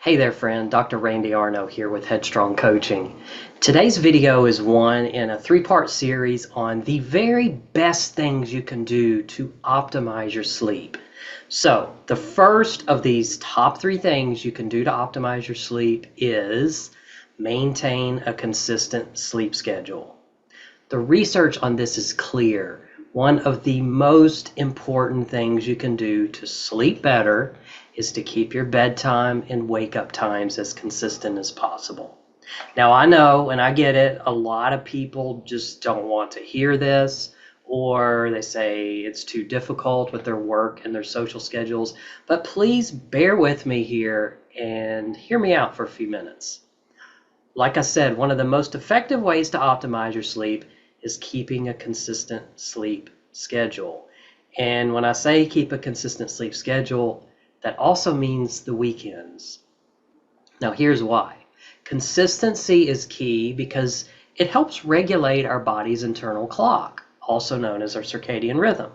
Hey there friend, Dr. Randy Arno here with Headstrong Coaching. Today's video is one in a three-part series on the very best things you can do to optimize your sleep. So the first of these top three things you can do to optimize your sleep is maintain a consistent sleep schedule. The research on this is clear. One of the most important things you can do to sleep better is to keep your bedtime and wake up times as consistent as possible. Now, I know, and I get it, a lot of people just don't want to hear this, or they say it's too difficult with their work and their social schedules, but please bear with me here and hear me out for a few minutes. Like I said, one of the most effective ways to optimize your sleep is keeping a consistent sleep schedule. And when I say keep a consistent sleep schedule, that also means the weekends. Now, here's why. Consistency is key because it helps regulate our body's internal clock, also known as our circadian rhythm.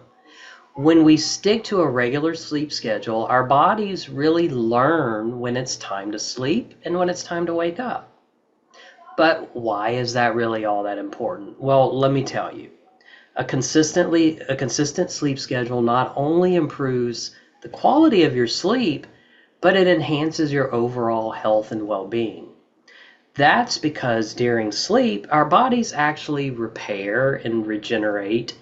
When we stick to a regular sleep schedule, our bodies really learn when it's time to sleep and when it's time to wake up. But why is that really all that important? Well, let me tell you. A consistent sleep schedule not only improves the quality of your sleep, but it enhances your overall health and well-being. That's because during sleep, our bodies actually repair and regenerate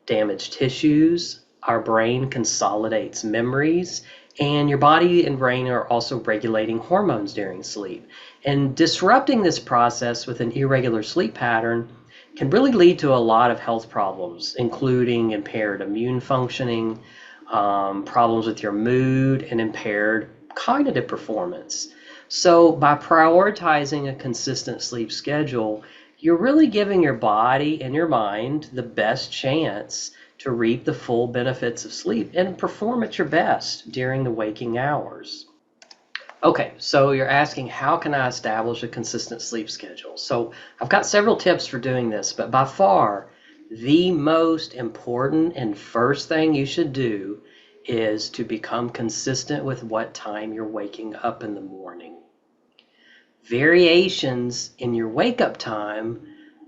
damaged tissues, our brain consolidates memories, and your body and brain are also regulating hormones during sleep. And disrupting this process with an irregular sleep pattern can really lead to a lot of health problems, including impaired immune functioning, problems with your mood, and impaired cognitive performance. So by prioritizing a consistent sleep schedule, you're really giving your body and your mind the best chance to reap the full benefits of sleep and perform at your best during the waking hours. Okay, so you're asking, how can I establish a consistent sleep schedule? So I've got several tips for doing this, but by far, the most important and first thing you should do is to become consistent with what time you're waking up in the morning. Variations in your wake-up time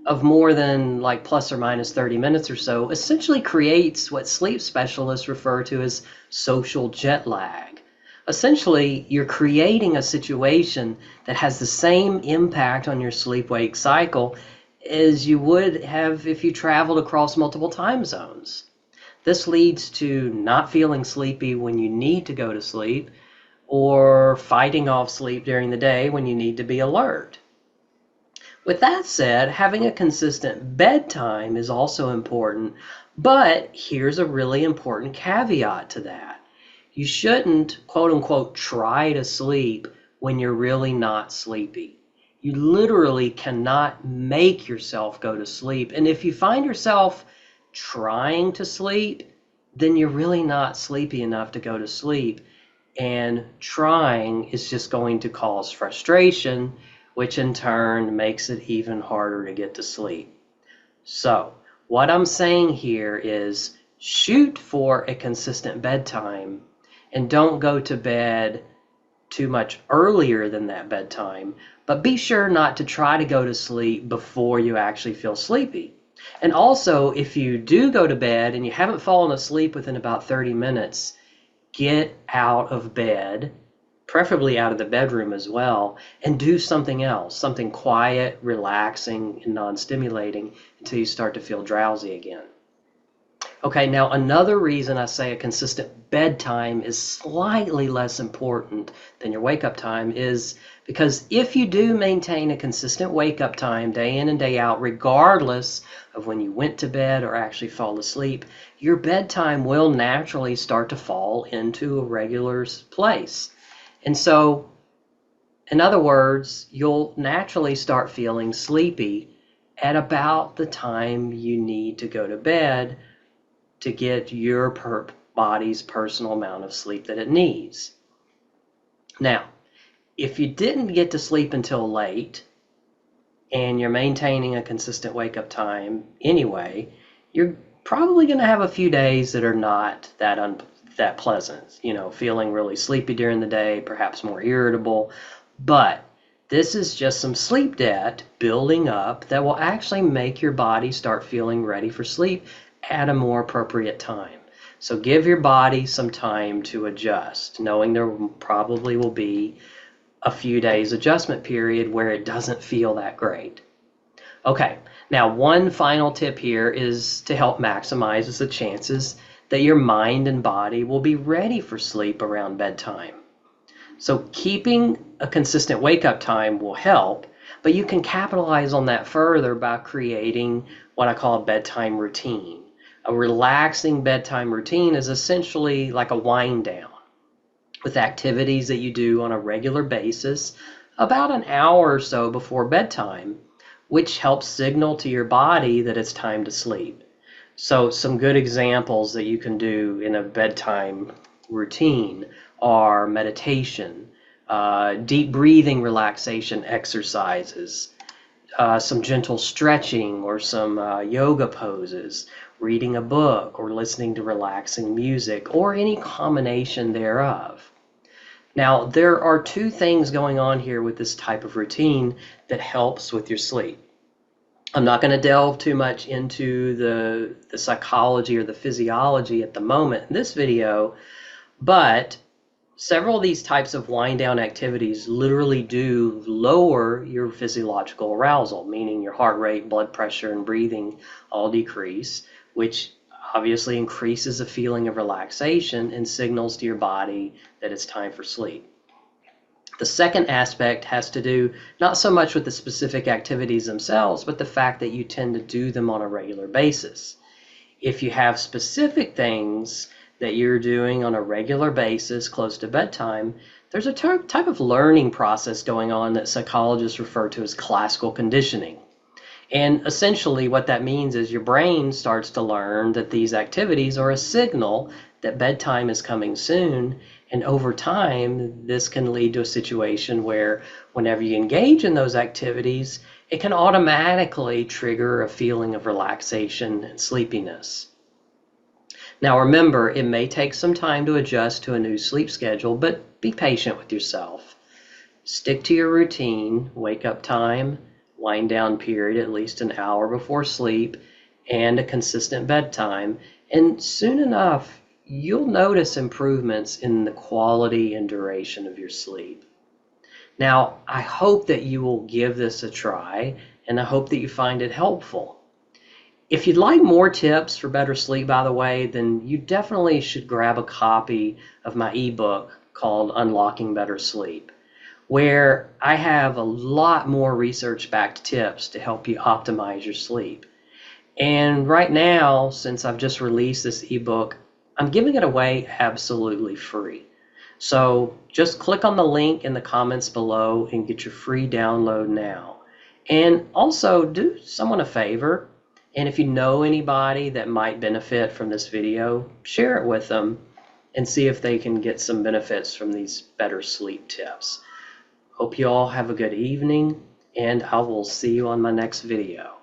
of more than like plus or minus 30 minutes or so essentially creates what sleep specialists refer to as social jet lag. Essentially, you're creating a situation that has the same impact on your sleep-wake cycle as you would have if you traveled across multiple time zones. This leads to not feeling sleepy when you need to go to sleep, or fighting off sleep during the day when you need to be alert. With that said, having a consistent bedtime is also important, but here's a really important caveat to that. You shouldn't, quote unquote, try to sleep when you're really not sleepy. You literally cannot make yourself go to sleep. And if you find yourself trying to sleep, then you're really not sleepy enough to go to sleep. And trying is just going to cause frustration, which in turn makes it even harder to get to sleep. So, what I'm saying here is shoot for a consistent bedtime and don't go to bed too much earlier than that bedtime, but be sure not to try to go to sleep before you actually feel sleepy. And also, if you do go to bed and you haven't fallen asleep within about 30 minutes, get out of bed, preferably out of the bedroom as well, and do something else, something quiet, relaxing, and non-stimulating until you start to feel drowsy again. Okay, now another reason I say a consistent bedtime is slightly less important than your wake-up time is because if you do maintain a consistent wake-up time day in and day out, regardless of when you went to bed or actually fall asleep, your bedtime will naturally start to fall into a regular place. And so, in other words, you'll naturally start feeling sleepy at about the time you need to go to bed to get your body's personal amount of sleep that it needs. Now, if you didn't get to sleep until late and you're maintaining a consistent wake-up time anyway, you're probably going to have a few days that are not that pleasant, feeling really sleepy during the day, perhaps more irritable. But this is just some sleep debt building up that will actually make your body start feeling ready for sleep at a more appropriate time. So give your body some time to adjust, knowing there probably will be a few days adjustment period where it doesn't feel that great. Okay, now one final tip here is to help maximize the chances that your mind and body will be ready for sleep around bedtime. So keeping a consistent wake-up time will help, but you can capitalize on that further by creating what I call a bedtime routine. A relaxing bedtime routine is essentially like a wind down with activities that you do on a regular basis about an hour or so before bedtime, which helps signal to your body that it's time to sleep. So some good examples that you can do in a bedtime routine are meditation, deep breathing relaxation exercises, some gentle stretching or some yoga poses, reading a book or listening to relaxing music, or any combination thereof. Now, there are two things going on here with this type of routine that helps with your sleep. I'm not going to delve too much into the psychology or the physiology at the moment in this video, but several of these types of wind down activities literally do lower your physiological arousal, meaning your heart rate, blood pressure, and breathing all decrease, which obviously increases a feeling of relaxation and signals to your body that it's time for sleep. The second aspect has to do not so much with the specific activities themselves, but the fact that you tend to do them on a regular basis. If you have specific things that you're doing on a regular basis close to bedtime, there's a type of learning process going on that psychologists refer to as classical conditioning. And essentially what that means is your brain starts to learn that these activities are a signal that bedtime is coming soon. And over time, this can lead to a situation where whenever you engage in those activities, it can automatically trigger a feeling of relaxation and sleepiness. Now remember, it may take some time to adjust to a new sleep schedule, but be patient with yourself. Stick to your routine, wake up time, wind down period at least an hour before sleep, and a consistent bedtime, and soon enough you'll notice improvements in the quality and duration of your sleep. Now, I hope that you will give this a try, and I hope that you find it helpful. If you'd like more tips for better sleep, by the way, then you definitely should grab a copy of my ebook called Unlocking Better Sleep, where I have a lot more research-backed tips to help you optimize your sleep. And right now, since I've just released this ebook, I'm giving it away absolutely free. So just click on the link in the comments below and get your free download now. And also do someone a favor, and if you know anybody that might benefit from this video, share it with them and see if they can get some benefits from these better sleep tips. Hope you all have a good evening, and I will see you on my next video.